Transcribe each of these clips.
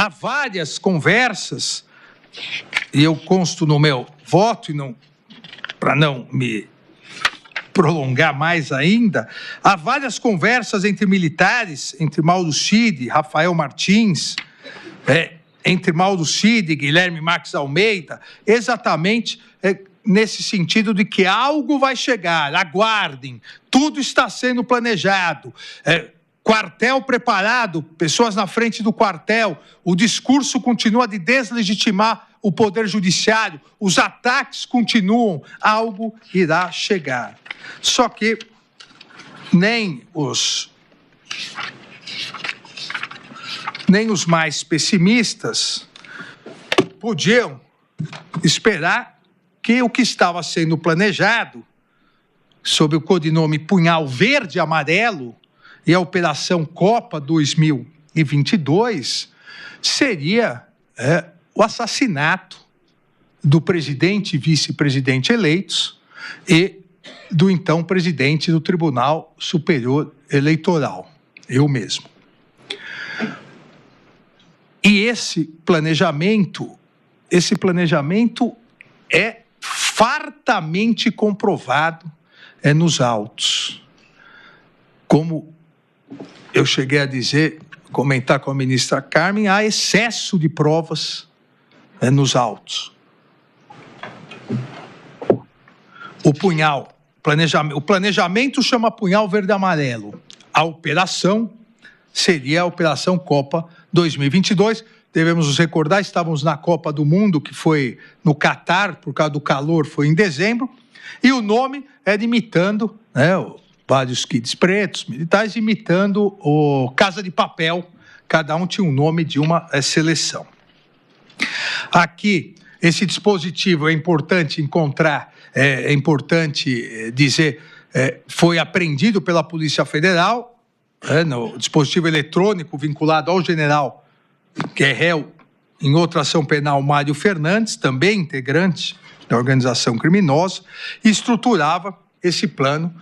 há várias conversas, e eu consto no meu voto, e para não me prolongar mais ainda, há várias conversas entre militares, entre Mauro Cid, Rafael Martins, entre Mauro Cid e Guilherme Marques Almeida, exatamente nesse sentido de que algo vai chegar, aguardem, tudo está sendo planejado, quartel preparado, pessoas na frente do quartel, o discurso continua de deslegitimar o poder judiciário, os ataques continuam, algo irá chegar. Só que nem os mais pessimistas podiam esperar que o que estava sendo planejado, sob o codinome Punhal Verde e Amarelo, e a Operação Copa 2022, seria o assassinato do presidente e vice-presidente eleitos e do então presidente do Tribunal Superior Eleitoral, eu mesmo. E esse planejamento é fartamente comprovado nos autos. Como eu cheguei a comentar com a ministra Carmen, há excesso de provas nos autos. O planejamento chama Punhal Verde e Amarelo. A operação seria a Operação Copa 2022. Devemos nos recordar, estávamos na Copa do Mundo, que foi no Catar, por causa do calor, foi em dezembro, e o nome era imitando, vários kids pretos, militares, imitando o Casa de Papel, cada um tinha um nome de uma seleção. Aqui, esse dispositivo é importante encontrar, é importante dizer, foi apreendido pela Polícia Federal, no dispositivo eletrônico vinculado ao general, que é réu em outra ação penal, Mário Fernandes, também integrante da organização criminosa, e estruturava esse plano,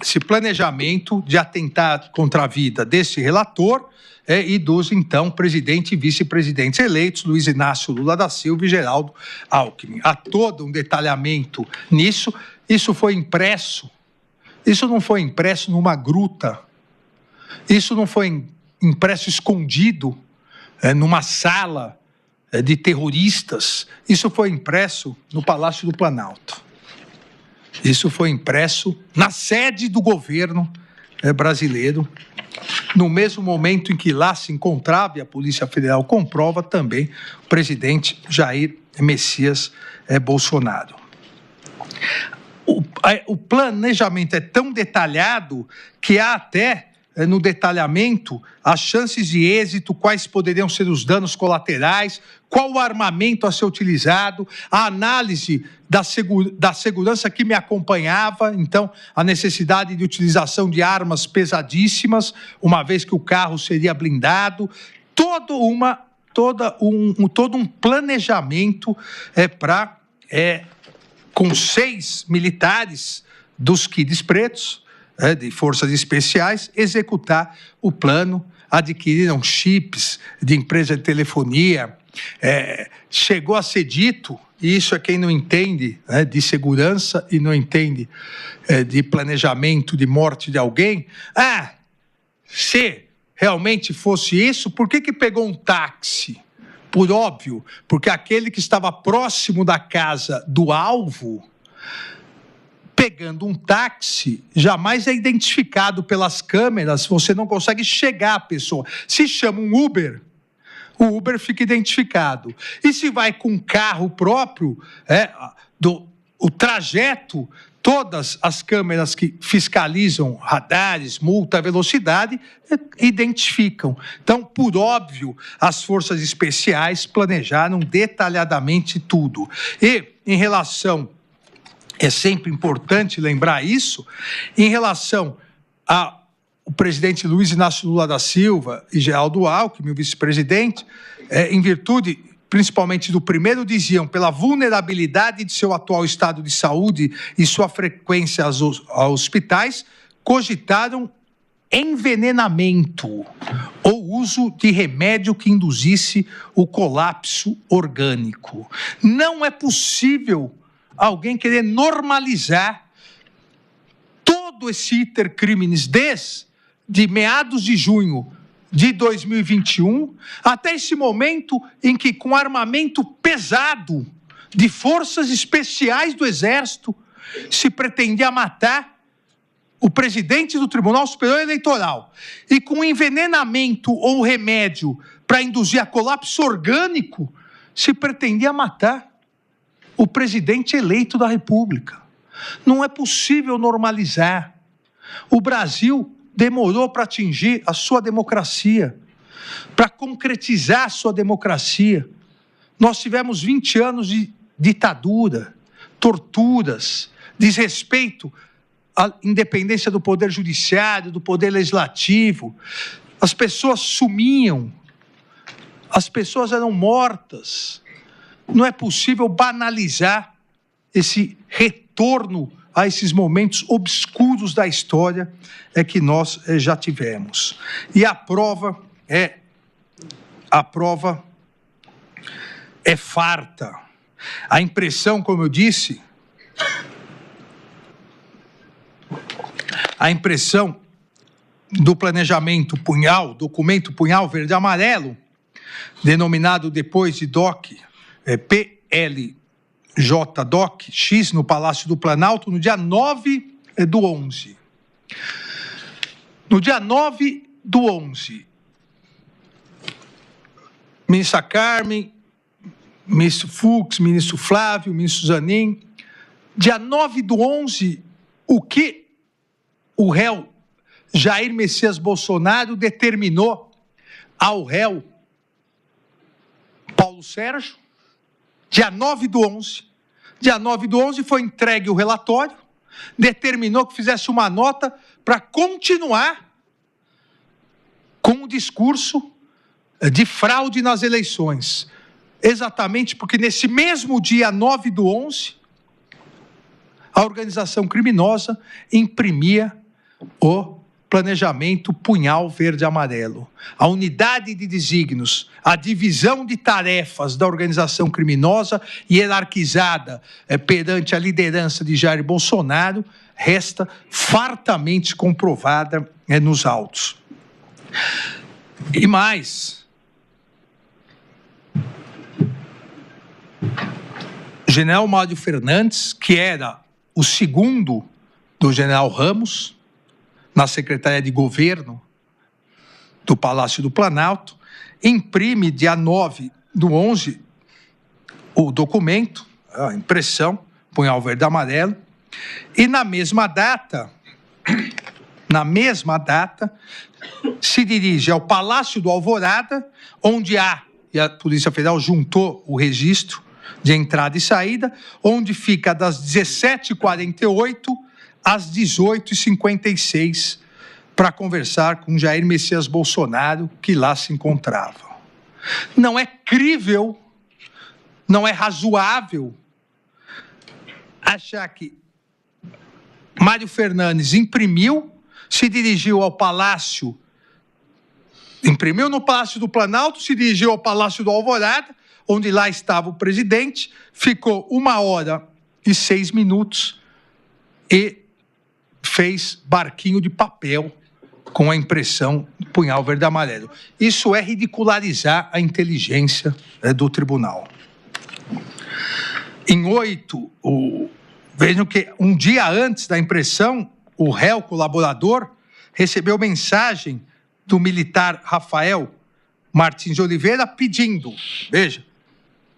esse planejamento de atentar contra a vida desse relator e dos, então, presidente e vice-presidentes eleitos, Luiz Inácio Lula da Silva e Geraldo Alckmin. Há todo um detalhamento nisso. Isso foi impresso. Isso não foi impresso numa gruta. Isso não foi impresso escondido numa sala de terroristas. Isso foi impresso no Palácio do Planalto. Isso foi impresso na sede do governo brasileiro, no mesmo momento em que lá se encontrava, e a Polícia Federal comprova também, o presidente Jair Messias Bolsonaro. O planejamento é tão detalhado que há até, no detalhamento, as chances de êxito, quais poderiam ser os danos colaterais, qual o armamento a ser utilizado, a análise da segurança que me acompanhava, então, a necessidade de utilização de armas pesadíssimas, uma vez que o carro seria blindado, todo um planejamento com 6 militares dos kids pretos, de forças especiais, executar o plano. Adquiriram chips de empresa de telefonia. Chegou a ser dito, e isso é quem não entende de segurança e não entende de planejamento de morte de alguém. Se realmente fosse isso, por que pegou um táxi? Por óbvio, porque aquele que estava próximo da casa do alvo, pegando um táxi, jamais é identificado pelas câmeras, você não consegue chegar à pessoa. Se chama um Uber, o Uber fica identificado. E se vai com um carro próprio, o trajeto, todas as câmeras que fiscalizam radares, multa, velocidade, identificam. Então, por óbvio, as forças especiais planejaram detalhadamente tudo. E, em relação... É sempre importante lembrar isso, em relação ao presidente Luiz Inácio Lula da Silva e Geraldo Alckmin, o vice-presidente, em virtude, principalmente do primeiro, diziam, pela vulnerabilidade de seu atual estado de saúde e sua frequência aos hospitais, cogitaram envenenamento ou uso de remédio que induzisse o colapso orgânico. Não é possível alguém querer normalizar todo esse iter criminis desde meados de junho de 2021 até esse momento em que, com armamento pesado de forças especiais do Exército, se pretendia matar o presidente do Tribunal Superior Eleitoral e com envenenamento ou remédio para induzir a colapso orgânico, se pretendia matar o presidente eleito da República. Não é possível normalizar. O Brasil demorou para atingir a sua democracia, para concretizar a sua democracia. Nós tivemos 20 anos de ditadura, torturas, desrespeito à independência do poder judiciário, do poder legislativo. As pessoas sumiam, as pessoas eram mortas. Não é possível banalizar esse retorno a esses momentos obscuros da história que nós já tivemos. E a prova é farta. A impressão, como eu disse, a impressão do planejamento punhal, documento punhal verde e amarelo, denominado depois de DOC, PLJ-DOC X, no Palácio do Planalto, no dia 9/11. No dia 9/11, ministra Carmen, ministro Fux, ministro Flávio, ministro Zanin, dia 9/11, o que o réu Jair Messias Bolsonaro determinou ao réu Paulo Sérgio, dia 9/11. Dia 9/11 foi entregue o relatório, determinou que fizesse uma nota para continuar com o discurso de fraude nas eleições. Exatamente porque nesse mesmo dia 9/11, a organização criminosa imprimia o planejamento punhal verde e amarelo. A unidade de desígnios, a divisão de tarefas da organização criminosa hierarquizada perante a liderança de Jair Bolsonaro resta fartamente comprovada nos autos. E mais, general Mário Fernandes, que era o segundo do general Ramos, na Secretaria de Governo do Palácio do Planalto, imprime, dia 9/11, o documento, a impressão, punhal verde e amarelo, e na mesma data, se dirige ao Palácio do Alvorada, onde e a Polícia Federal juntou o registro de entrada e saída, onde fica das 17h48 às 18h56, para conversar com Jair Messias Bolsonaro, que lá se encontrava. Não é crível, não é razoável achar que Mário Fernandes imprimiu, se dirigiu ao Palácio, imprimiu no Palácio do Planalto, se dirigiu ao Palácio do Alvorada, onde lá estava o presidente, ficou 1h06 e fez barquinho de papel com a impressão punhal verde e amarelo. Isso é ridicularizar a inteligência do tribunal. Em 8, vejam que um dia antes da impressão, o réu colaborador recebeu mensagem do militar Rafael Martins de Oliveira pedindo, veja,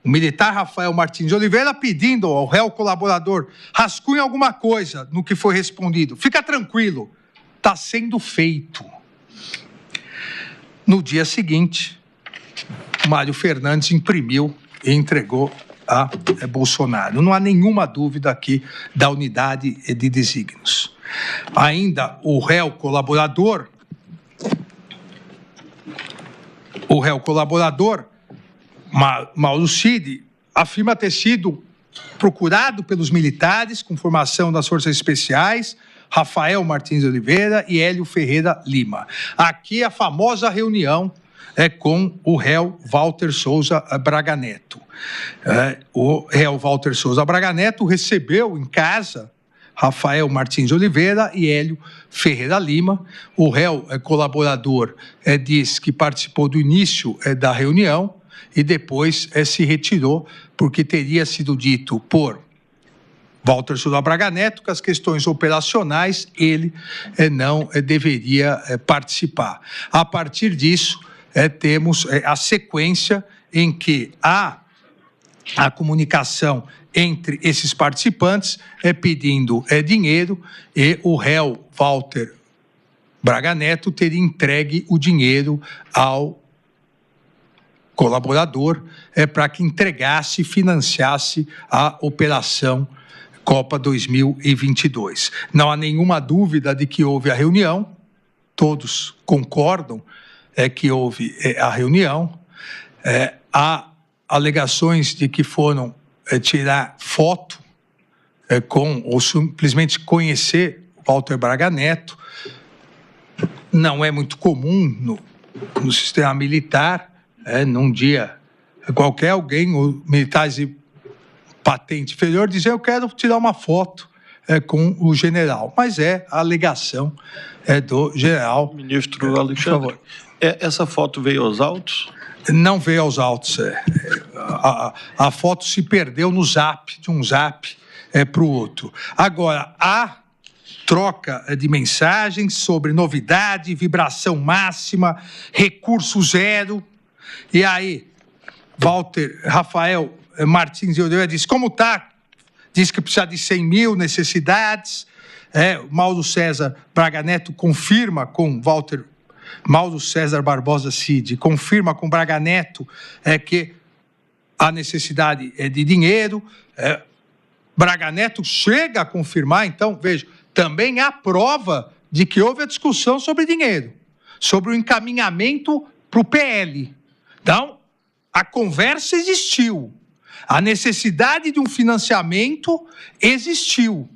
o militar Rafael Martins de Oliveira pedindo ao réu colaborador, rascunhe alguma coisa no que foi respondido. Fica tranquilo, está sendo feito. No dia seguinte, Mário Fernandes imprimiu e entregou a Bolsonaro. Não há nenhuma dúvida aqui da unidade de desígnios. Ainda o réu colaborador, Mauro Cid, afirma ter sido procurado pelos militares com formação das forças especiais Rafael Martins de Oliveira e Hélio Ferreira Lima. Aqui a famosa reunião com o réu Walter Souza Braga Neto. O réu Walter Souza Braga Neto recebeu em casa Rafael Martins de Oliveira e Hélio Ferreira Lima. O réu colaborador diz que participou do início da reunião e depois se retirou porque teria sido dito por Walter Souza Braga Neto que as questões operacionais ele não deveria participar. A partir disso, temos a sequência em que a comunicação entre esses participantes pedindo dinheiro e o réu Walter Braga Neto teria entregue o dinheiro ao colaborador para que entregasse e financiasse a operação Copa 2022. Não há nenhuma dúvida de que houve a reunião, todos concordam que houve a reunião, há alegações de que foram tirar foto ou simplesmente conhecer Walter Braga Neto. Não é muito comum no sistema militar, num dia qualquer alguém, ou militares de patente inferior, dizer eu quero tirar uma foto com o general. Mas a alegação do general. Ministro Alexandre, essa foto veio aos autos? Não veio aos autos. A foto se perdeu no zap, de um zap para o outro. Agora, há troca de mensagens sobre novidade, vibração máxima, recurso zero. E aí, Rafael Martins de Oliveira disse, como está? Diz que precisa de 100 mil necessidades. Mauro César Braga Neto confirma com Mauro César Barbosa Cid confirma com Braga Neto que a necessidade de dinheiro. Braga Neto chega a confirmar, então, veja, também há prova de que houve a discussão sobre dinheiro, sobre o encaminhamento para o PL. Então, a conversa existiu, a necessidade de um financiamento existiu,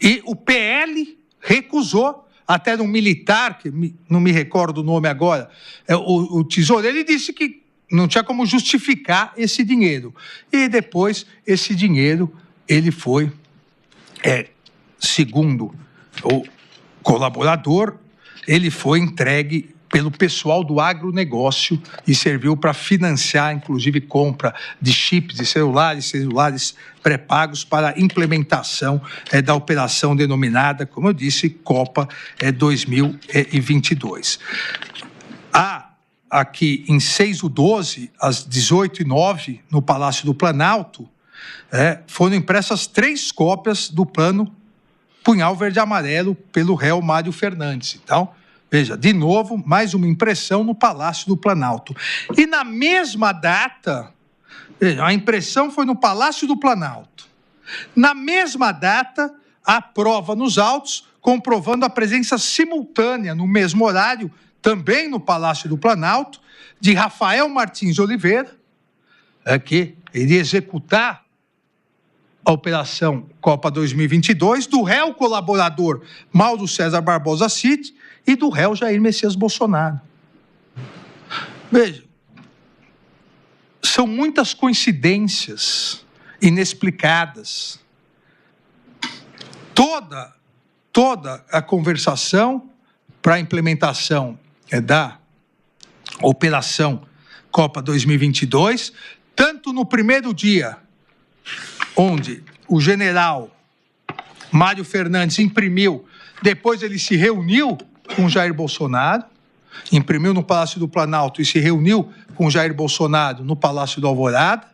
e o PL recusou. Até um militar, que não me recordo o nome agora, o tesoureiro, ele disse que não tinha como justificar esse dinheiro. E depois, esse dinheiro, ele foi, segundo o colaborador, ele foi entregue pelo pessoal do agronegócio e serviu para financiar, inclusive, compra de chips de celulares pré-pagos para a implementação da operação denominada, como eu disse, Copa 2022. Há aqui em 6/12, às 18h09, no Palácio do Planalto, foram impressas 3 cópias do plano Punhal Verde e Amarelo pelo réu Mário Fernandes. Então, veja, de novo, mais uma impressão no Palácio do Planalto. E na mesma data, veja, a impressão foi no Palácio do Planalto. Na mesma data, há prova nos autos, comprovando a presença simultânea, no mesmo horário, também no Palácio do Planalto, de Rafael Martins de Oliveira, que iria executar a Operação Copa 2022, do réu colaborador Mauro César Barbosa Cid, e do réu Jair Messias Bolsonaro. Veja, são muitas coincidências inexplicadas. Toda a conversação para a implementação da Operação Copa 2022, tanto no primeiro dia, onde o general Mário Fernandes imprimiu, depois ele se reuniu com Jair Bolsonaro, imprimiu no Palácio do Planalto e se reuniu com Jair Bolsonaro no Palácio do Alvorada,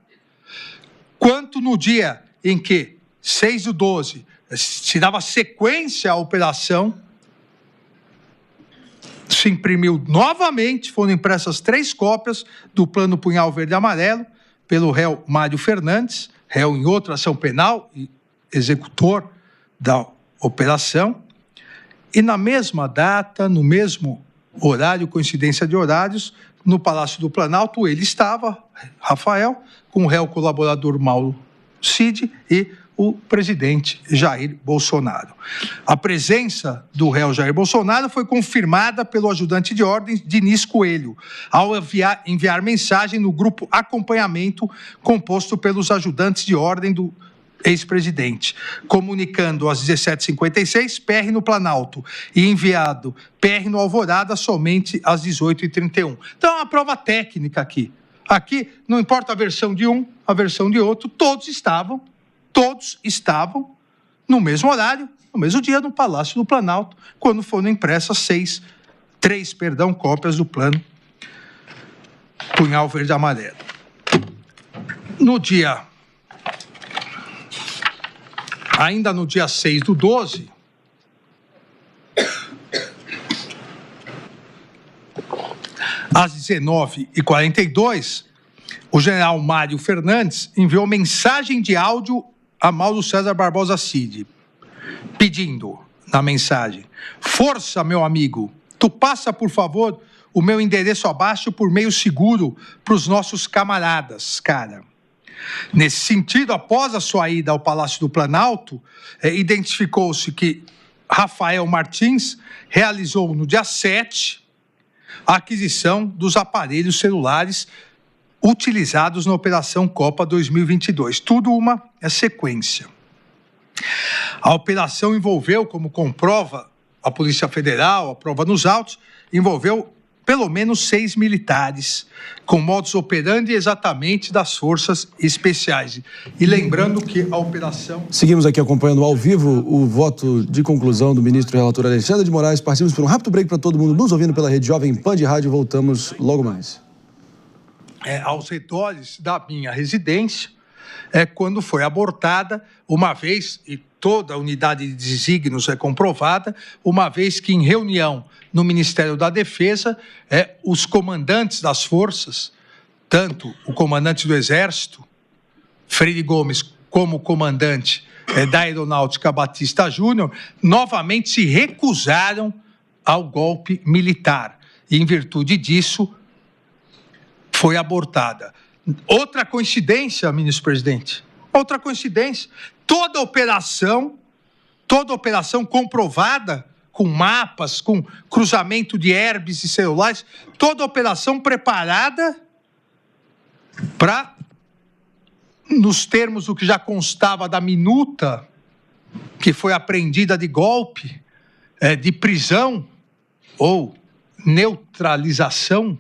quanto no dia em que, 6/12, se dava sequência à operação, se imprimiu novamente, foram impressas 3 cópias do Plano Punhal Verde e Amarelo pelo réu Mário Fernandes, réu em outra ação penal e executor da operação. E na mesma data, no mesmo horário, coincidência de horários, no Palácio do Planalto, ele estava, Rafael, com o réu colaborador Mauro Cid e o presidente Jair Bolsonaro. A presença do réu Jair Bolsonaro foi confirmada pelo ajudante de ordens, Diniz Coelho, ao enviar mensagem no grupo Acompanhamento, composto pelos ajudantes de ordem do ex-presidente, comunicando às 17h56 PR no Planalto e enviado PR no Alvorada somente às 18h31. Então, é uma prova técnica aqui. Aqui, não importa a versão de um, a versão de outro, todos estavam no mesmo horário, no mesmo dia, no Palácio do Planalto, quando foram impressas três cópias do plano Punhal Verde e Amarelo. Ainda no dia 6/12, às 19h42, o general Mário Fernandes enviou mensagem de áudio a Mauro César Barbosa Cid, pedindo, na mensagem: força, meu amigo, tu passa, por favor, o meu endereço abaixo por meio seguro para os nossos camaradas, cara. Nesse sentido, após a sua ida ao Palácio do Planalto, identificou-se que Rafael Martins realizou no dia 7 a aquisição dos aparelhos celulares utilizados na Operação Copa 2022. Tudo uma sequência. A operação envolveu, como comprova a Polícia Federal, a prova nos autos, envolveu pelo menos 6 militares, com modus operandi exatamente das forças especiais. E lembrando que a operação... Seguimos aqui acompanhando ao vivo o voto de conclusão do ministro relator Alexandre de Moraes. Partimos por um rápido break para todo mundo nos ouvindo pela Rede Jovem Pan de Rádio. Voltamos logo mais. Aos redores da minha residência, quando foi abortada, uma vez, e toda a unidade de desígnios é comprovada, uma vez que em reunião no Ministério da Defesa, os comandantes das forças, tanto o comandante do Exército, Freire Gomes, como o comandante da Aeronáutica, Batista Júnior, novamente se recusaram ao golpe militar. E, em virtude disso, foi abortada. Outra coincidência, ministro presidente, outra coincidência. Toda operação comprovada, com mapas, com cruzamento de herbes e celulares, toda operação preparada para, nos termos do que já constava da minuta, que foi apreendida de golpe, de prisão ou neutralização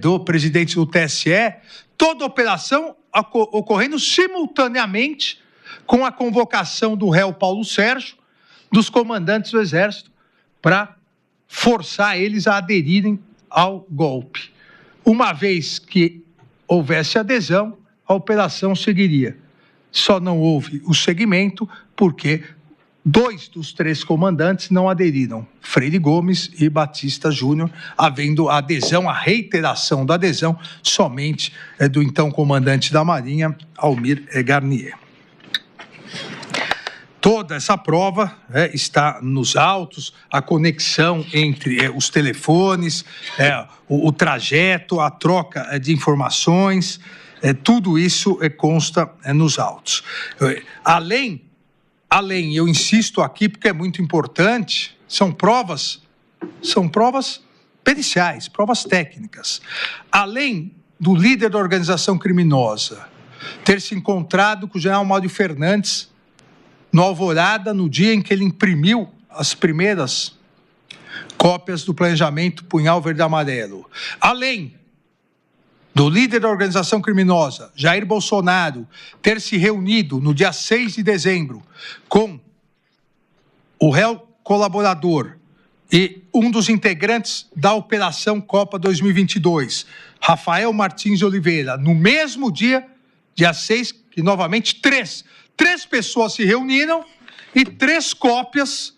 do presidente do TSE, toda operação ocorrendo simultaneamente com a convocação do réu Paulo Sérgio, dos comandantes do Exército, para forçar eles a aderirem ao golpe. Uma vez que houvesse adesão, a operação seguiria. Só não houve o seguimento porque 2 dos 3 comandantes não aderiram, Freire Gomes e Batista Júnior, havendo a adesão, a reiteração da adesão, somente do então comandante da Marinha, Almir Garnier. Toda essa prova está nos autos, a conexão entre os telefones, o trajeto, a troca de informações, tudo isso consta nos autos. Além, eu insisto aqui porque é muito importante, são provas periciais, provas técnicas. Além do líder da organização criminosa ter se encontrado com o general Mário Fernandes no Alvorada, no dia em que ele imprimiu as primeiras cópias do planejamento Punhal Verde e Amarelo. Além do líder da organização criminosa, Jair Bolsonaro, ter se reunido no dia 6 de dezembro com o réu colaborador e um dos integrantes da Operação Copa 2022, Rafael Martins de Oliveira, no mesmo dia 6, que novamente três pessoas se reuniram e 3 cópias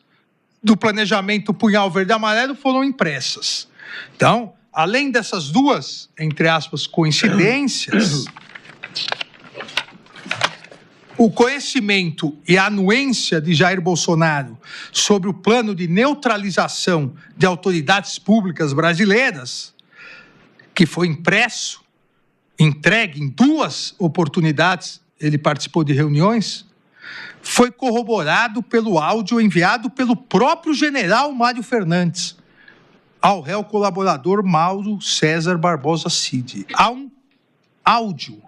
do planejamento Punhal Verde e Amarelo foram impressas. Então, além dessas 2, entre aspas, coincidências, o conhecimento e a anuência de Jair Bolsonaro sobre o plano de neutralização de autoridades públicas brasileiras, que foi entregue em 2 oportunidades, ele participou de reuniões, foi corroborado pelo áudio enviado pelo próprio general Mário Fernandes ao réu colaborador Mauro César Barbosa Cid. Há um áudio,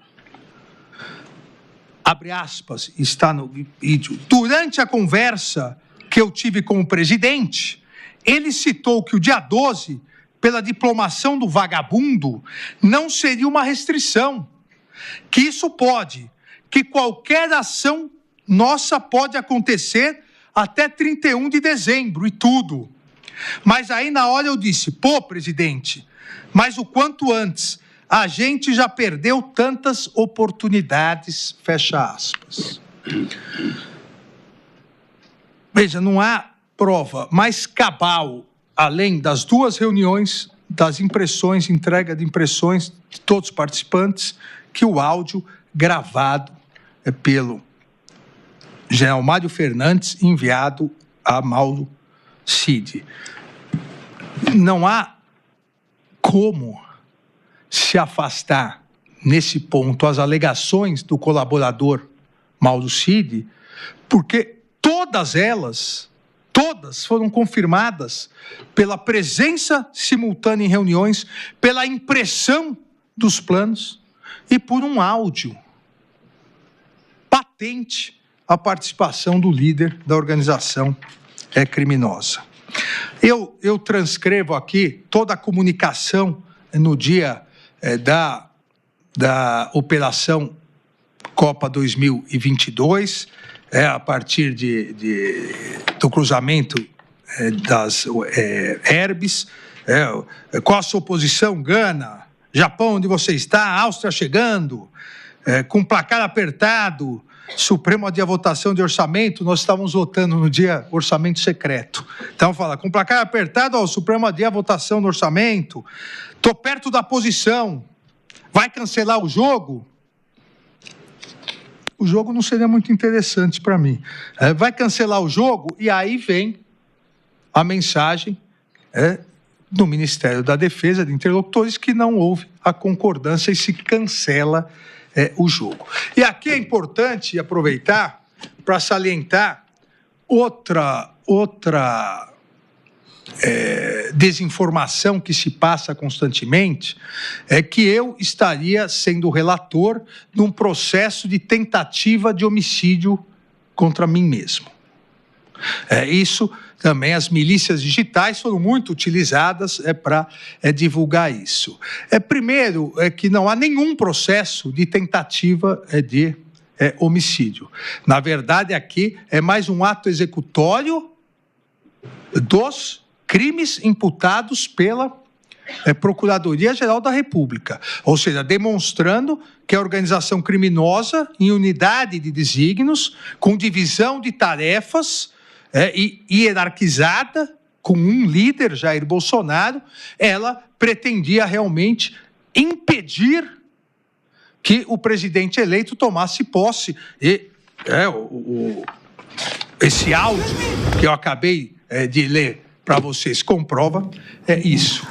abre aspas, está no vídeo. Durante a conversa que eu tive com o presidente, ele citou que o dia 12, pela diplomação do vagabundo, não seria uma restrição, que isso pode, que qualquer ação nossa pode acontecer até 31 de dezembro e tudo. Mas aí na hora eu disse, pô, presidente, mas o quanto antes, a gente já perdeu tantas oportunidades, fecha aspas. Veja, não há prova mais cabal, além das 2 reuniões, das impressões, entrega de impressões de todos os participantes, que o áudio gravado pelo general Mário Fernandes, enviado a Mauro Cid. Não há como se afastar, nesse ponto, as alegações do colaborador Mauro Cid, porque todas elas foram confirmadas pela presença simultânea em reuniões, pela impressão dos planos e por um áudio patente a participação do líder da organização criminosa. Eu transcrevo aqui toda a comunicação no dia da Operação Copa 2022, a partir do cruzamento das herbes. Qual a sua posição, Gana? Japão, onde você está? Áustria chegando, com placar apertado. Supremo adia votação de orçamento, nós estávamos votando no dia orçamento secreto. Então fala, com placar apertado, o Supremo adia votação do orçamento, estou perto da posição, vai cancelar o jogo? O jogo não seria muito interessante para mim. Vai cancelar o jogo? E aí vem a mensagem do Ministério da Defesa, de interlocutores, que não houve a concordância e se cancela o jogo. E aqui é importante aproveitar para salientar outra desinformação que se passa constantemente, é que eu estaria sendo relator num processo de tentativa de homicídio contra mim mesmo. Isso também, as milícias digitais foram muito utilizadas para divulgar isso. Primeiro, que não há nenhum processo de tentativa de homicídio. Na verdade, aqui é mais um ato executório dos crimes imputados pela Procuradoria-Geral da República, ou seja, demonstrando que a organização criminosa, em unidade de desígnios, com divisão de tarefas e hierarquizada, com um líder, Jair Bolsonaro, ela pretendia realmente impedir que o presidente eleito tomasse posse. E esse áudio que eu acabei de ler para vocês comprova isso.